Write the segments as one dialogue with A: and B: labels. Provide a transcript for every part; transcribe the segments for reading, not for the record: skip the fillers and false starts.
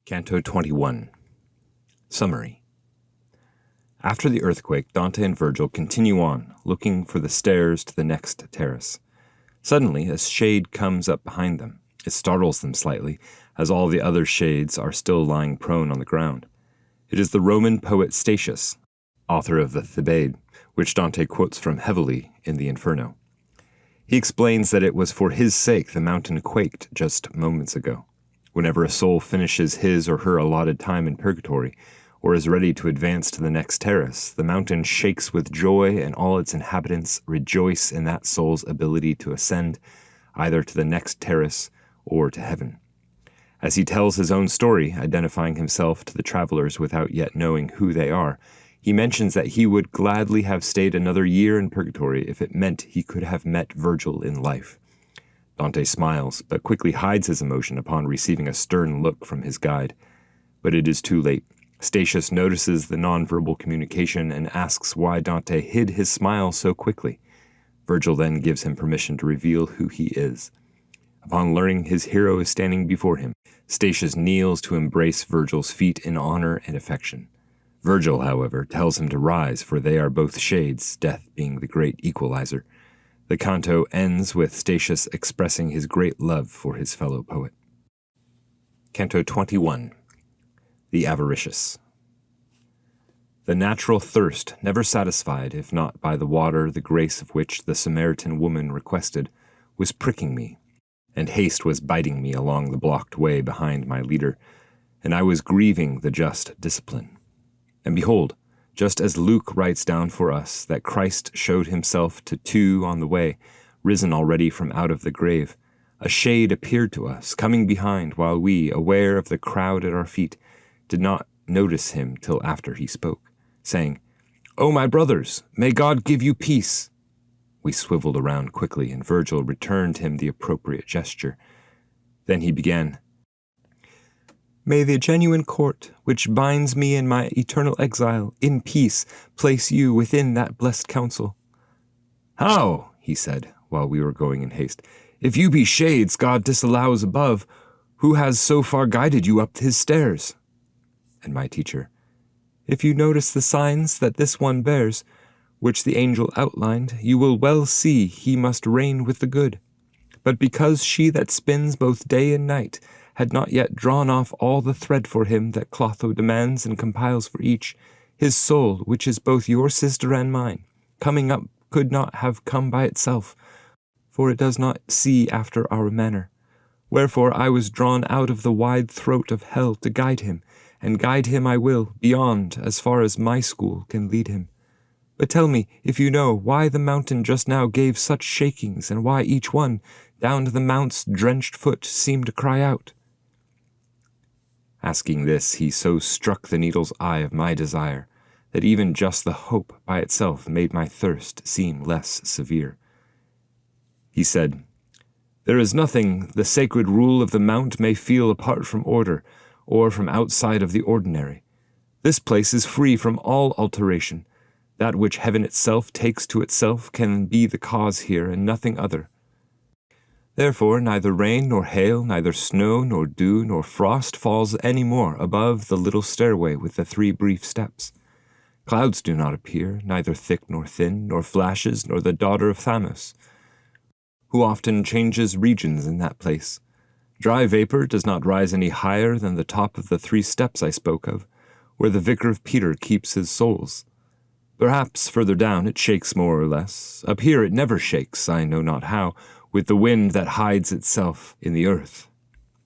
A: Canto 21. Summary. After the earthquake, Dante and Virgil continue on, looking for the stairs to the next terrace. Suddenly, a shade comes up behind them. It startles them slightly, as all the other shades are still lying prone on the ground. It is the Roman poet Statius, author of the Thebaid, which Dante quotes from heavily in the Inferno. He explains that it was for his sake the mountain quaked just moments ago. Whenever a soul finishes his or her allotted time in purgatory, or is ready to advance to the next terrace, the mountain shakes with joy and all its inhabitants rejoice in that soul's ability to ascend, either to the next terrace or to heaven. As he tells his own story, identifying himself to the travelers without yet knowing who they are, he mentions that he would gladly have stayed another year in purgatory if it meant he could have met Virgil in life. Dante smiles, but quickly hides his emotion upon receiving a stern look from his guide. But it is too late. Statius notices the nonverbal communication and asks why Dante hid his smile so quickly. Virgil then gives him permission to reveal who he is. Upon learning his hero is standing before him, Statius kneels to embrace Virgil's feet in honor and affection. Virgil, however, tells him to rise, for they are both shades, death being the great equalizer. The canto ends with Statius expressing his great love for his fellow poet. Canto 21. The Avaricious. The natural thirst, never satisfied, if not by the water the grace of which the Samaritan woman requested, was pricking me, and haste was biting me along the blocked way behind my leader, and I was grieving the just discipline. And behold, just as Luke writes down for us that Christ showed himself to two on the way, risen already from out of the grave, a shade appeared to us, coming behind, while we, aware of the crowd at our feet, did not notice him till after he spoke, saying, "O my brothers, may God give you peace." We swiveled around quickly, and Virgil returned him the appropriate gesture. Then he began, "May the genuine court, which binds me in my eternal exile, in peace, place you within that blessed council." "How?" he said, while we were going in haste. "If you be shades God disallows above, who has so far guided you up his stairs?" And my teacher, "If you notice the signs that this one bears, which the angel outlined, you will well see he must reign with the good. But because she that spins both day and night had not yet drawn off all the thread for him that Clotho demands and compiles for each, his soul, which is both your sister and mine, coming up could not have come by itself, for it does not see after our manner. Wherefore I was drawn out of the wide throat of hell to guide him, and guide him I will, beyond, as far as my school can lead him. But tell me, if you know, why the mountain just now gave such shakings, and why each one, down to the mount's drenched foot, seemed to cry out." Asking this, he so struck the needle's eye of my desire, that even just the hope by itself made my thirst seem less severe. He said, "There is nothing the sacred rule of the mount may feel apart from order, or from outside of the ordinary. This place is free from all alteration. That which heaven itself takes to itself can be the cause here, and nothing other. Therefore neither rain nor hail, neither snow nor dew nor frost falls any more above the little stairway with the 3 brief steps. Clouds do not appear, neither thick nor thin, nor flashes, nor the daughter of Thamos, who often changes regions in that place. Dry vapor does not rise any higher than the top of the 3 steps I spoke of, where the vicar of Peter keeps his souls. Perhaps further down it shakes more or less. Up here it never shakes, I know not how, with the wind that hides itself in the earth.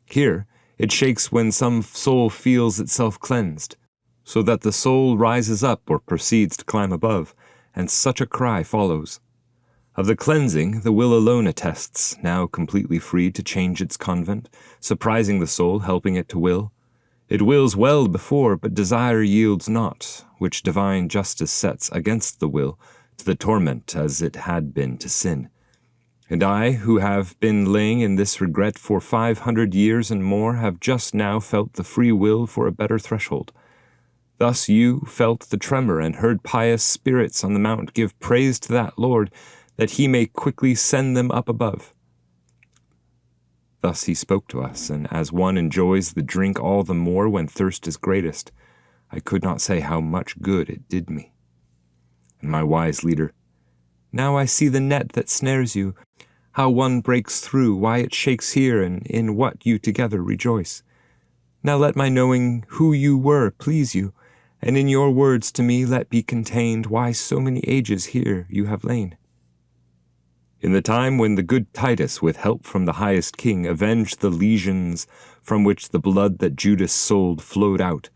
A: Here it shakes when some soul feels itself cleansed, so that the soul rises up or proceeds to climb above, and such a cry follows. Of the cleansing the will alone attests, now completely free to change its convent, surprising the soul, helping it to will. It wills well before, but desire yields not, which divine justice sets against the will, to the torment as it had been to sin. And I, who have been laying in this regret for 500 years and more, have just now felt the free will for a better threshold. Thus you felt the tremor and heard pious spirits on the mount give praise to that Lord, that he may quickly send them up above. Thus he spoke to us, and as one enjoys the drink all the more when thirst is greatest, I could not say how much good it did me. And my wise leader, now I see the net that snares you, how one breaks through, why it shakes here, and in what you together rejoice. Now let my knowing who you were please you, and in your words to me let be contained why so many ages here you have lain. In the time when the good Titus, with help from the highest king, avenged the legions from which the blood that Judas sold flowed out,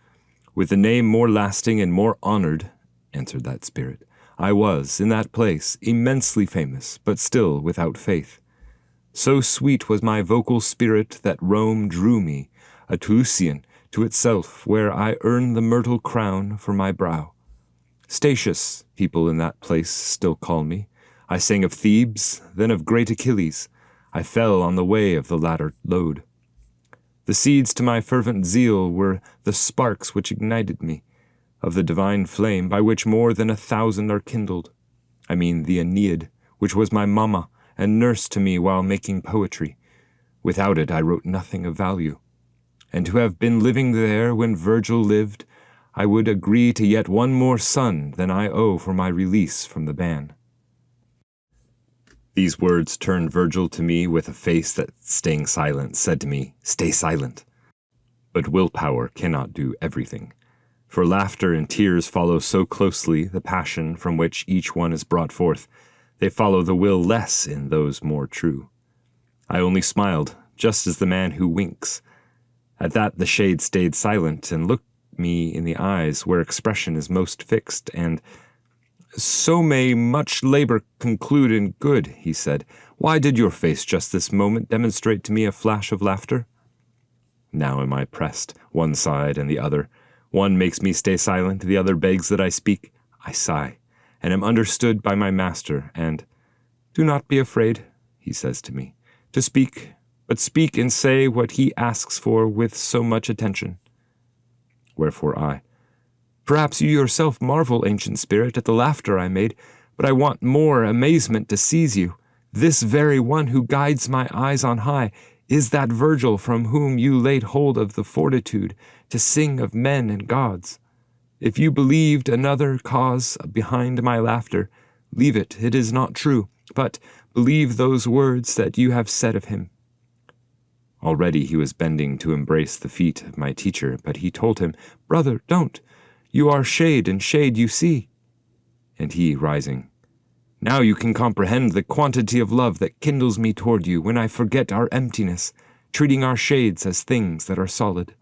A: with the name more lasting and more honored, answered that spirit, I was, in that place, immensely famous, but still without faith. So sweet was my vocal spirit that Rome drew me, a Toulousian, to itself, where I earned the myrtle crown for my brow. Statius, people in that place still call me. I sang of Thebes, then of great Achilles. I fell on the way of the latter load. The seeds to my fervent zeal were the sparks which ignited me, of the divine flame by which more than 1,000 are kindled. I mean the Aeneid, which was my mamma and nurse to me while making poetry. Without it I wrote nothing of value. And to have been living there when Virgil lived, I would agree to yet one more son than I owe for my release from the ban. These words turned Virgil to me with a face that, staying silent, said to me, Stay silent. But willpower cannot do everything. For laughter and tears follow so closely the passion from which each one is brought forth, they follow the will less in those more true. I only smiled, just as the man who winks. At that the shade stayed silent and looked me in the eyes where expression is most fixed, and so may much labor conclude in good, he said. Why did your face just this moment demonstrate to me a flash of laughter? Now am I pressed, one side and the other. One makes me stay silent, the other begs that I speak. I sigh, and am understood by my master, and, Do not be afraid, he says to me, to speak, but speak and say what he asks for with so much attention. Wherefore I, Perhaps you yourself marvel, ancient spirit, at the laughter I made, but I want more amazement to seize you. This very one who guides my eyes on high is that Virgil from whom you laid hold of the fortitude to sing of men and gods. If you believed another cause behind my laughter, leave it, it is not true, but believe those words that you have said of him. Already he was bending to embrace the feet of my teacher, but he told him, Brother, don't. You are shade, and shade you see. And he, rising, Now you can comprehend the quantity of love that kindles me toward you when I forget our emptiness, treating our shades as things that are solid.